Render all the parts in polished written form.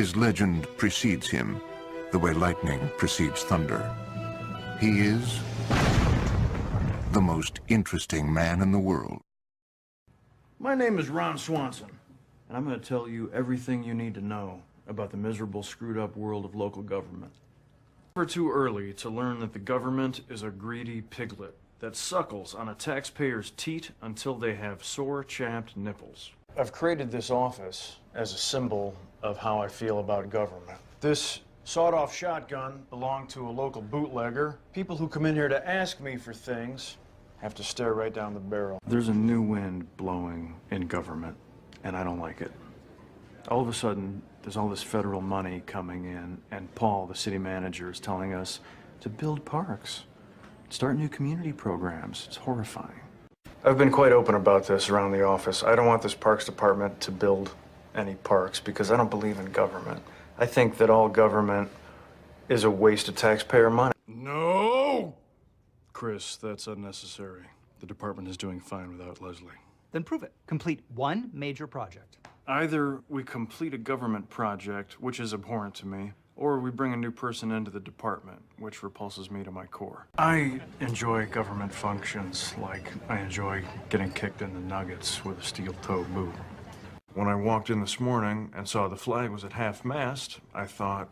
His legend precedes him, the way lightning precedes thunder. He is the most interesting man in the world. My name is Ron Swanson, and I'm going to tell you everything you need to know about the miserable, screwed-up world of local government. Never too early to learn that the government is a greedy piglet that suckles on a taxpayer's teat until they have sore, chapped nipples. I've created this office as a symbol of how I feel about government. This sawed-off shotgun belonged to a local bootlegger. People who come in here to ask me for things have to stare right down the barrel. There's a new wind blowing in government, and I don't like it. All of a sudden, there's all this federal money coming in, and Paul, the city manager, is telling us to build parks, start new community programs. It's horrifying. I've been quite open about this around the office. I don't want this parks department to build any parks because I don't believe in government. I think that all government is a waste of taxpayer money. No! Chris, that's unnecessary. The department is doing fine without Leslie. Then prove it. Complete one major project. Either we complete a government project, which is abhorrent to me, or we bring a new person into the department, which repulses me to my core. I enjoy government functions like I enjoy getting kicked in the nuggets with a steel-toed boot. When I walked in this morning and saw the flag was at half-mast, I thought,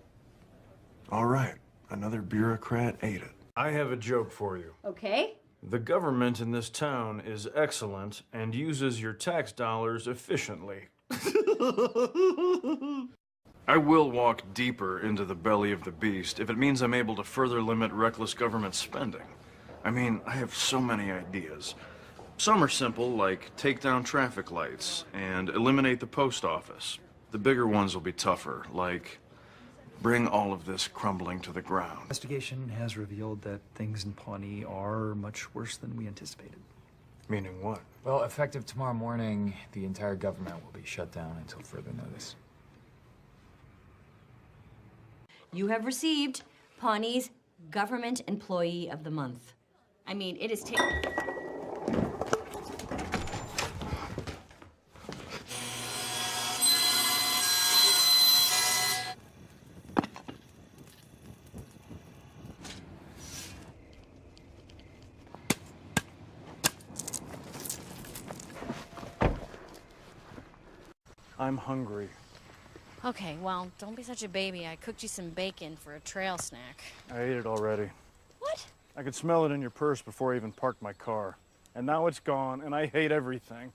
all right, another bureaucrat ate it. I have a joke for you. Okay. The government in this town is excellent and uses your tax dollars efficiently. I will walk deeper into the belly of the beast if it means I'm able to further limit reckless government spending. I mean, I have so many ideas. Some are simple, like take down traffic lights and eliminate the post office. The bigger ones will be tougher, like bring all of this crumbling to the ground. Investigation has revealed that things in Pawnee are much worse than we anticipated. Meaning what? Well, effective tomorrow morning, the entire government will be shut down until further notice. You have received Pawnee's Government Employee of the Month. I mean, it is taken. I'm hungry. Okay, well, don't be such a baby. I cooked you some bacon for a trail snack. I ate it already. What? I could smell it in your purse before I even parked my car. And now it's gone, and I hate everything.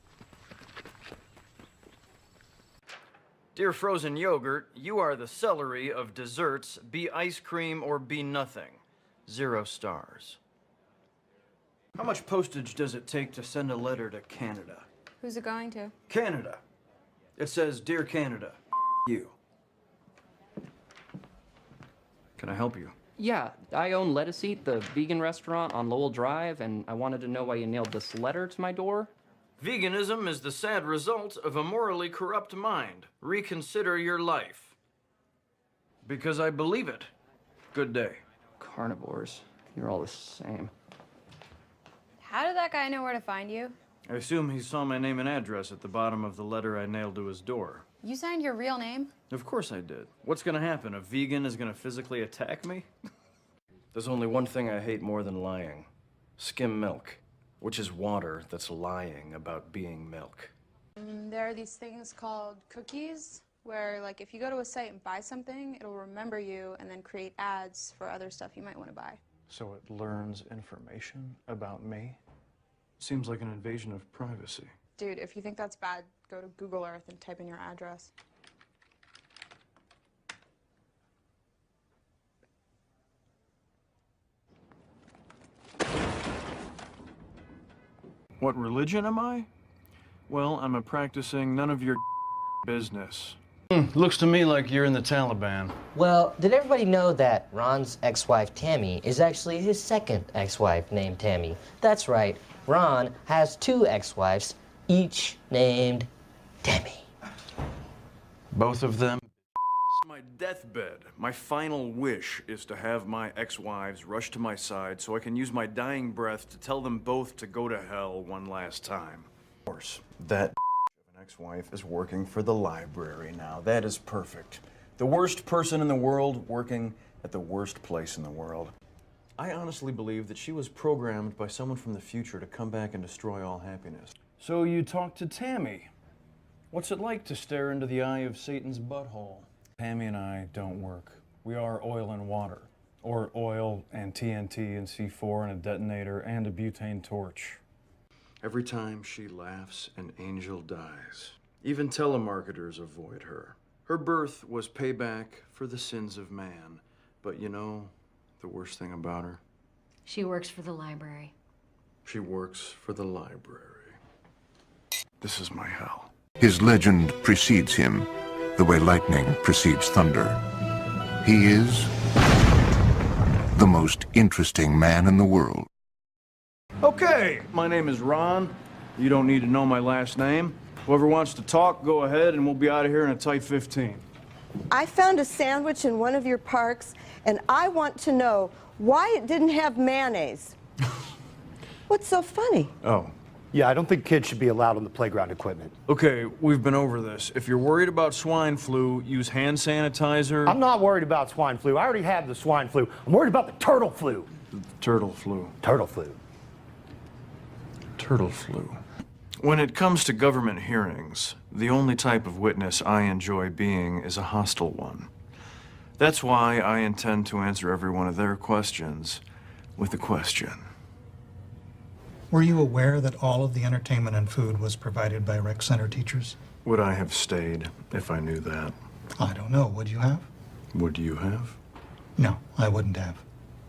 Dear frozen yogurt, you are the celery of desserts. Be ice cream or be nothing. 0 stars. How much postage does it take to send a letter to Canada? Who's it going to? Canada. It says, Dear Canada, you. Can I help you? Yeah, I own Lettuce Eat, the vegan restaurant on Lowell Drive, and I wanted to know why you nailed this letter to my door. Veganism is the sad result of a morally corrupt mind. Reconsider your life. Because I believe it. Good day. Carnivores, you're all the same. How did that guy know where to find you? I assume he saw my name and address at the bottom of the letter I nailed to his door. You signed your real name? Of course I did. What's gonna happen? A vegan is gonna physically attack me? There's only one thing I hate more than lying. Skim milk, which is water that's lying about being milk. There are these things called cookies, where like if you go to a site and buy something, it'll remember you and then create ads for other stuff you might want to buy. So it learns information about me? Seems like an invasion of privacy. Dude, if you think that's bad, go to Google Earth and type in your address. What religion am I? Well, I'm a practicing none of your business. Looks to me like you're in the Taliban. Well, did everybody know that Ron's ex-wife, Tammy, is actually his second ex-wife named Tammy? That's right, Ron has 2 ex-wives, each named Tammy. Both of them? My deathbed. My final wish is to have my ex-wives rush to my side so I can use my dying breath to tell them both to go to hell one last time. Of course, that ex-wife is working for the library now. That is perfect. The worst person in the world working at the worst place in the world. I honestly believe that she was programmed by someone from the future to come back and destroy all happiness. So you talked to Tammy. What's it like to stare into the eye of Satan's butthole? Tammy and I don't work. We are oil and water. Or oil and TNT and C4 and a detonator and a butane torch. Every time she laughs, an angel dies. Even telemarketers avoid her. Her birth was payback for the sins of man. But you know, the worst thing about her? She works for the library. She works for the library. This is my hell. His legend precedes him, the way lightning precedes thunder. He is the most interesting man in the world. Okay, my name is Ron. You don't need to know my last name. Whoever wants to talk, go ahead, and we'll be out of here in a tight 15. I found a sandwich in one of your parks, and I want to know why it didn't have mayonnaise. What's so funny? Oh. Yeah, I don't think kids should be allowed on the playground equipment. Okay, we've been over this. If you're worried about swine flu, use hand sanitizer. I'm not worried about swine flu. I already have the swine flu. I'm worried about the turtle flu. Turtle flu. Turtle flu. Turtle flu. When it comes to government hearings, the only type of witness I enjoy being is a hostile one. That's why I intend to answer every one of their questions with a question. Were you aware that all of the entertainment and food was provided by rec center teachers? Would I have stayed if I knew that? I don't know. Would you have? Would you have? No, I wouldn't have.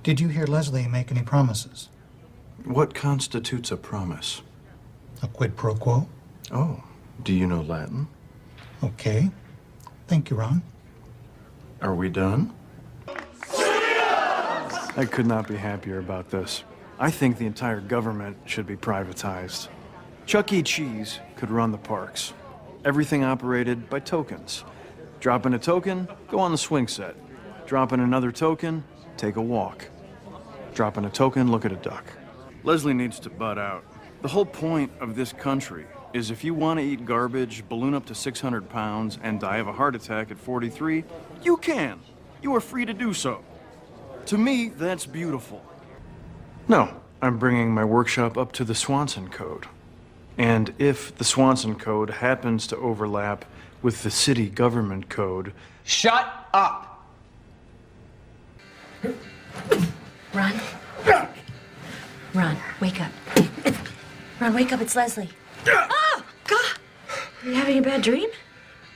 Did you hear Leslie make any promises? What constitutes a promise? A quid pro quo? Oh, do you know Latin? Okay. Thank you, Ron. Are we done? I could not be happier about this. I think the entire government should be privatized. Chuck E. Cheese could run the parks. Everything operated by tokens. Drop in a token, go on the swing set. Drop in another token, take a walk. Drop in a token, look at a duck. Leslie needs to butt out. The whole point of this country is if you want to eat garbage, balloon up to 600 pounds, and die of a heart attack at 43, you can. You are free to do so. To me, that's beautiful. No, I'm bringing my workshop up to the Swanson Code. And if the Swanson Code happens to overlap with the city government code... Shut up! Ron? Ron, wake up. Ron, wake up, it's Leslie. Oh, God! Are you having a bad dream?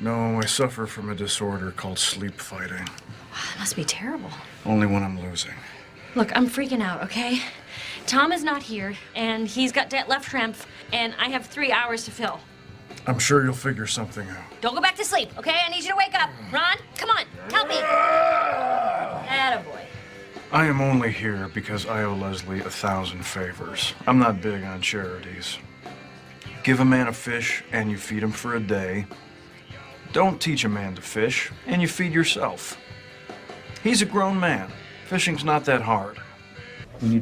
No, I suffer from a disorder called sleep fighting. It must be terrible. Only when I'm losing. Look, I'm freaking out, okay? Tom is not here, and he's got that left cramp, and I have 3 hours to fill. I'm sure you'll figure something out. Don't go back to sleep, okay? I need you to wake up. Ron, come on, help me. Attaboy. I am only here because I owe Leslie 1,000 favors. I'm not big on charities. Give a man a fish, and you feed him for a day. Don't teach a man to fish, and you feed yourself. He's a grown man. Fishing's not that hard.